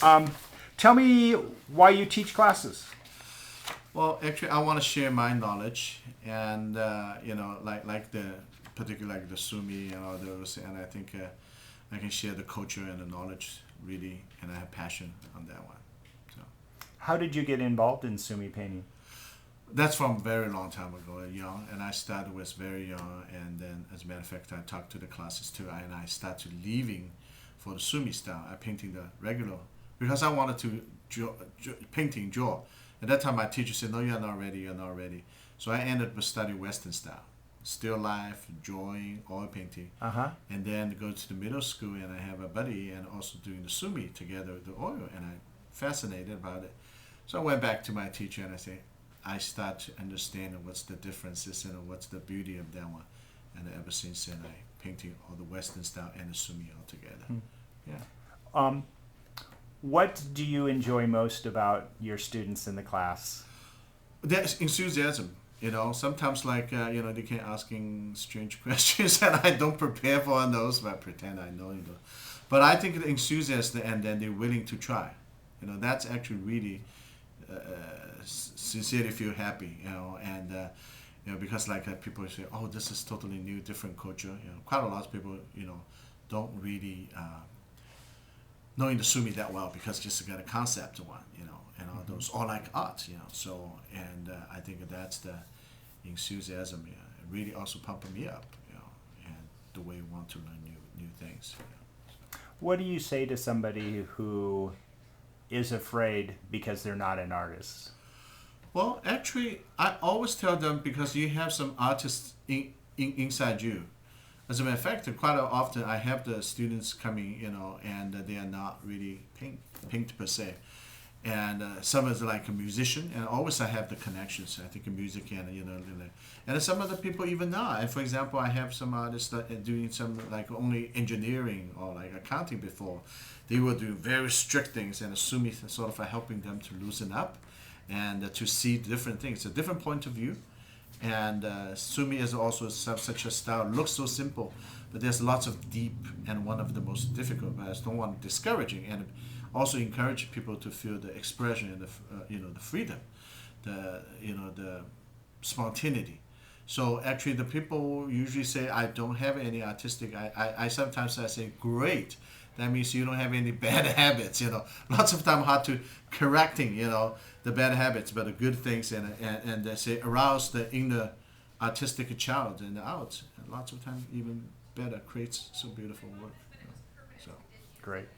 Tell me why you teach classes. Well, actually, I want to share my knowledge, and like the particular like the Sumi and all those, and I think I can share the culture and the knowledge really, and I have passion on that one. So How did you get involved in Sumi painting? that's from a very long time ago, young, and I started was very young, and then as a matter of fact, I talked to the classes too, and I started leaving for the Sumi style. I painting the regular because I wanted to painting draw. At that time, my teacher said, "No, you're not ready. You're not ready." So I ended up studying Western style, still life, drawing, oil painting, Uh huh. and then go to the middle school, and I have a buddy, and also doing the Sumi together with the oil, and I fascinated about it. So I went back to my teacher and I say, I start to understand what's the differences and what's the beauty of that one, and ever since then I painting all the Western style and the Sumi all together. Yeah. Um, what do you enjoy most about your students in the class? There's enthusiasm. Sometimes like they keep asking strange questions, and I don't prepare for those, but I pretend I know. But I think the enthusiasm, and then they're willing to try. That's actually really sincerely feel happy. And because like people say, oh, this is totally new, different culture. Quite a lot of people don't really knowing the Sumi that well because just got a concept one, and all those, or like art, So, and I think that's the enthusiasm, it really also pumping me up, and the way you want to learn new things. What do you say to somebody who is afraid because they're not an artist? Well, actually, I always tell them because you have some artists inside you. As a matter of fact, quite often I have the students coming, and they are not really paint per se. And some is like a musician, and always I have the connections. I think in music and and some other people even not. And for example, I have some artists that are doing some like only engineering or like accounting before. They will do very strict things, and assuming sort of helping them to loosen up and to see different things, a different point of view. And Sumi is also such a style. Looks so simple, but there's lots of deep and one of the most difficult. But I just don't want discouraging and also encourage people to feel the expression and the freedom, the spontaneity. So actually, the people usually say I don't have any artistic. I sometimes I say great. That means you don't have any bad habits. Lots of time hard to correcting. The bad habits, but the good things, and they say arouse the inner artistic child and out. And lots of time even better creates some beautiful work. So Great.